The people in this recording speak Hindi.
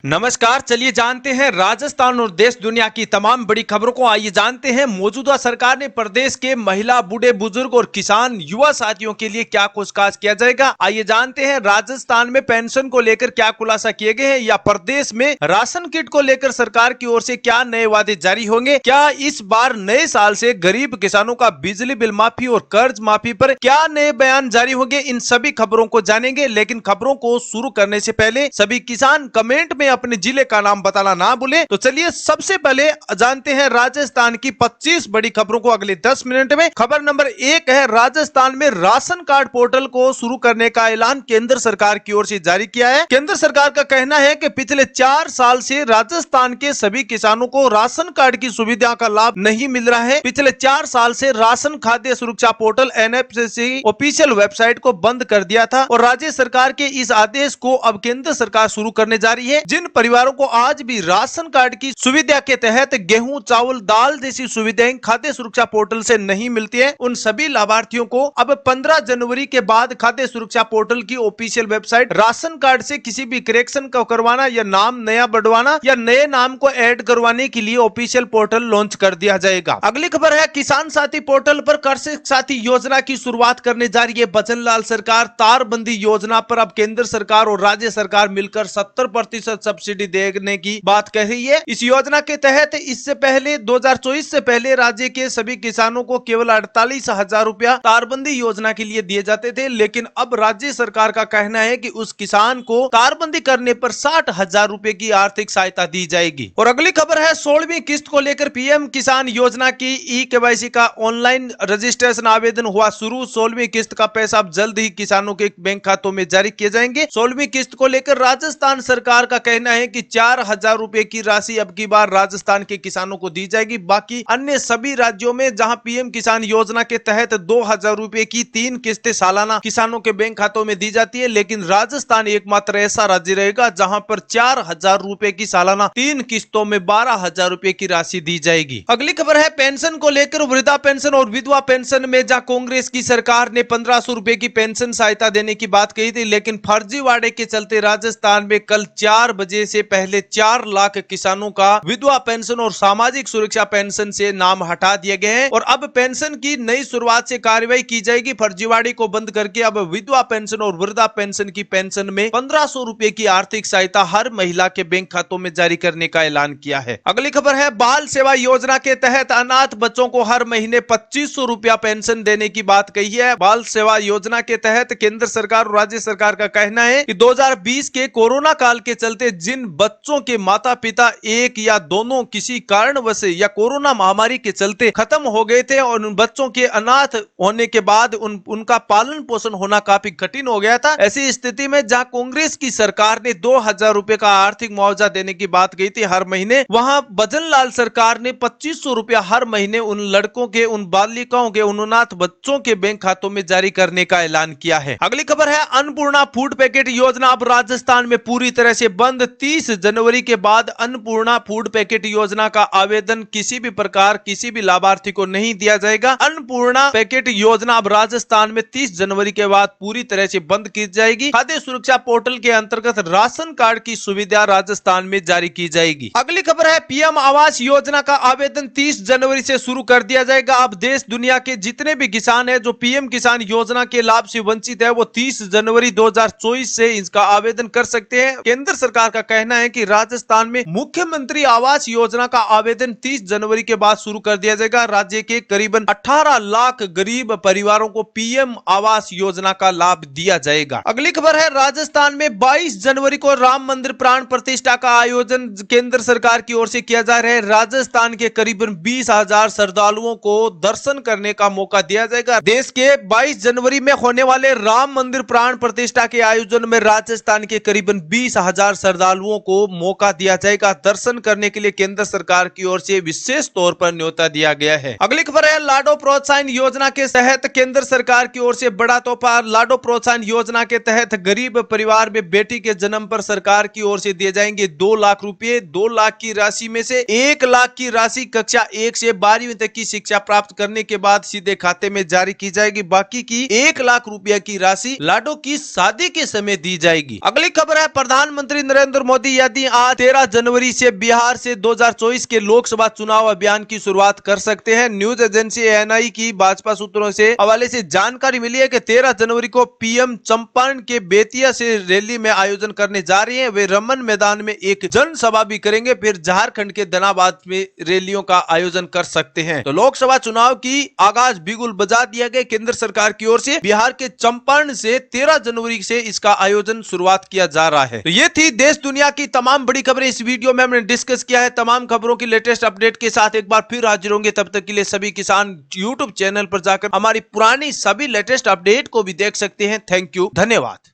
नमस्कार। चलिए जानते हैं राजस्थान और देश दुनिया की तमाम बड़ी खबरों को। आइए जानते हैं मौजूदा सरकार ने प्रदेश के महिला, बूढ़े, बुजुर्ग और किसान, युवा साथियों के लिए क्या कुछ खास किया जाएगा। आइए जानते हैं राजस्थान में पेंशन को लेकर क्या खुलासा किए गए हैं, या प्रदेश में राशन किट को लेकर सरकार की ओर से क्या नए वादे जारी होंगे। क्या इस बार नए साल से गरीब किसानों का बिजली बिल माफी और कर्ज माफी पर क्या नए बयान जारी होंगे, इन सभी खबरों को जानेंगे। लेकिन खबरों को शुरू करने से पहले सभी किसान कमेंट में अपने जिले का नाम बताना ना भूलें। तो चलिए सबसे पहले जानते हैं राजस्थान की 25 बड़ी खबरों को अगले 10 मिनट में। खबर नंबर 1 है, राजस्थान में राशन कार्ड पोर्टल को शुरू करने का ऐलान केंद्र सरकार की ओर से जारी किया है। केंद्र सरकार का कहना है कि पिछले 4 साल से राजस्थान के सभी किसानों को राशन कार्ड की सुविधा का लाभ नहीं मिल रहा है। पिछले 4 साल से राशन खाद्य सुरक्षा पोर्टल एनएफसी ऑफिशियल वेबसाइट को बंद कर दिया था और राज्य सरकार के इस आदेश को अब केंद्र सरकार शुरू करने जा रही है। जिन परिवारों को आज भी राशन कार्ड की सुविधा के तहत गेहूं, चावल, दाल जैसी सुविधाएं खाद्य सुरक्षा पोर्टल से नहीं मिलती है, उन सभी लाभार्थियों को अब 15 जनवरी के बाद खाद्य सुरक्षा पोर्टल की ऑफिशियल वेबसाइट राशन कार्ड से किसी भी करेक्शन को करवाना या नाम नया बढ़वाना या नए नाम को ऐड करवाने के लिए ऑफिशियल पोर्टल लॉन्च कर दिया जाएगा। अगली खबर है, किसान साथी पोर्टल पर कृषक साथी योजना की शुरुआत करने जा रही है बचन लाल सरकार। तारबंदी योजना पर अब केंद्र सरकार और राज्य सरकार मिलकर 70% सब्सिडी देने की बात कह रही है। इस योजना के तहत इससे पहले 2024 से पहले राज्य के सभी किसानों को केवल 48,000 रुपया तारबंदी योजना के लिए दिए जाते थे, लेकिन अब राज्य सरकार का कहना है कि उस किसान को तारबंदी करने पर 60,000 रुपए की आर्थिक सहायता दी जाएगी। और अगली खबर है, 16वीं किस्त को लेकर पीएम किसान योजना की ई-केवाईसी का ऑनलाइन रजिस्ट्रेशन आवेदन हुआ शुरू। 16वीं किस्त का पैसा अब जल्द ही किसानों के बैंक खातों में जारी किए जाएंगे। 16वीं किस्त को लेकर राजस्थान सरकार का कहना है कि 4,000 रुपए की राशि अब की बार राजस्थान के किसानों को दी जाएगी। बाकी अन्य सभी राज्यों में जहां पीएम किसान योजना के तहत 2,000 रुपए की 3 किस्तें सालाना किसानों के बैंक खातों में दी जाती है, लेकिन राजस्थान एकमात्र ऐसा राज्य रहेगा जहां पर 4,000 रुपए की सालाना 3 किस्तों में 12,000 रुपए की राशि दी जाएगी। अगली खबर है, पेंशन को लेकर वृद्धा पेंशन और विधवा पेंशन में जहां कांग्रेस की सरकार ने 1,500 रुपए की पेंशन सहायता देने की बात कही थी, लेकिन फर्जीवाड़े के चलते राजस्थान में कल 4 बजे से पहले 4 लाख किसानों का विधवा पेंशन और सामाजिक सुरक्षा पेंशन से नाम हटा दिए गए हैं और अब पेंशन की नई शुरुआत से कार्रवाई की जाएगी। फर्जीवाड़े को बंद करके अब विधवा पेंशन और वृद्धा पेंशन की पेंशन में 1,500 रुपए की आर्थिक सहायता हर महिला के बैंक खातों में जारी करने का ऐलान किया है। अगली खबर है, बाल सेवा योजना के तहत अनाथ बच्चों को हर महीने 2,500 रुपया पेंशन देने की बात कही है। बाल सेवा योजना के तहत केंद्र सरकार और राज्य सरकार का कहना है कि 2020 के कोरोना काल के चलते जिन बच्चों के माता पिता एक या दोनों किसी कारणवश या कोरोना महामारी के चलते खत्म हो गए थे और उन बच्चों के अनाथ होने के बाद उनका पालन पोषण होना काफी कठिन हो गया था, ऐसी स्थिति में जहां कांग्रेस की सरकार ने 2,000 रुपए का आर्थिक मुआवजा देने की बात कही थी हर महीने, वहां भजन लाल सरकार ने 2,500 रुपया हर महीने उन लड़कों के, उन बालिकाओं के, उन अनाथ बच्चों के बैंक खातों में जारी करने का ऐलान किया है। अगली खबर है, अन्नपूर्णा फूड पैकेट योजना अब राजस्थान में पूरी तरह से बंद। 30 जनवरी के बाद अन्नपूर्णा फूड पैकेट योजना का आवेदन किसी भी प्रकार किसी भी लाभार्थी को नहीं दिया जाएगा। अन्नपूर्णा पैकेट योजना अब राजस्थान में 30 जनवरी के बाद पूरी तरह से बंद की जाएगी। खाद्य सुरक्षा पोर्टल के अंतर्गत राशन कार्ड की सुविधा राजस्थान में जारी की जाएगी। अगली खबर है, पीएम आवास योजना का आवेदन 30 जनवरी से शुरू कर दिया जाएगा। अब देश दुनिया के जितने भी किसान है जो पीएम किसान योजना के लाभ से वंचित है, वो 30 जनवरी 2024 से इसका आवेदन कर सकते हैं। केंद्र सरकार का कहना है कि राजस्थान में मुख्यमंत्री आवास योजना का आवेदन 30 जनवरी के बाद शुरू कर दिया जाएगा। राज्य के करीबन 18 लाख गरीब परिवारों को पीएम आवास योजना का लाभ दिया जाएगा। अगली खबर है, राजस्थान में 22 जनवरी को राम मंदिर प्राण प्रतिष्ठा का आयोजन केंद्र सरकार की ओर से किया जा रहा है। राजस्थान के करीबन 20,000 श्रद्धालुओं को दर्शन करने का मौका दिया जाएगा। देश के 22 जनवरी में होने वाले राम मंदिर प्राण प्रतिष्ठा के आयोजन में राजस्थान के करीबन 20,000 श्रद्धालुओं को मौका दिया जाएगा। दर्शन करने के लिए केंद्र सरकार की ओर से विशेष तौर पर न्योता दिया गया है। अगली खबर है, लाडो प्रोत्साहन योजना के तहत केंद्र सरकार की ओर से बड़ा तोहफा। लाडो प्रोत्साहन योजना के तहत गरीब परिवार में बेटी के जन्म पर सरकार की ओर से दिए जाएंगे 2 लाख रुपए। 2 लाख की राशि में से 1 लाख की राशि कक्षा 1 से 12वीं तक की शिक्षा प्राप्त करने के बाद सीधे खाते में जारी की जाएगी। बाकी की 1 लाख रुपया की राशि लाडो की शादी के समय दी जाएगी। अगली खबर है, प्रधानमंत्री नरेंद्र नरेंद्र मोदी यदि आज 13 जनवरी से बिहार से 2024 के लोकसभा चुनाव अभियान की शुरुआत कर सकते हैं। न्यूज एजेंसी एएनआई की भाजपा सूत्रों से हवाले से जानकारी मिली है कि 13 जनवरी को पीएम चंपारण के बेतिया से रैली में आयोजन करने जा रही है। वे रमन मैदान में एक जनसभा भी करेंगे, फिर झारखंड के धनाबाद में रैलियों का आयोजन कर सकते हैं। तो लोकसभा चुनाव की आगाज बिगुल बजा दिया गया केंद्र सरकार की ओर से। बिहार के चंपारण से 13 जनवरी से इसका आयोजन शुरुआत किया जा रहा है। तो ये थी देश दुनिया की तमाम बड़ी खबरें। इस वीडियो में हमने डिस्कस किया है तमाम खबरों की लेटेस्ट अपडेट के साथ। एक बार फिर हाजिर होंगे, तब तक के लिए सभी किसान यूट्यूब चैनल पर जाकर हमारी पुरानी सभी लेटेस्ट अपडेट को भी देख सकते हैं। थैंक यू, धन्यवाद।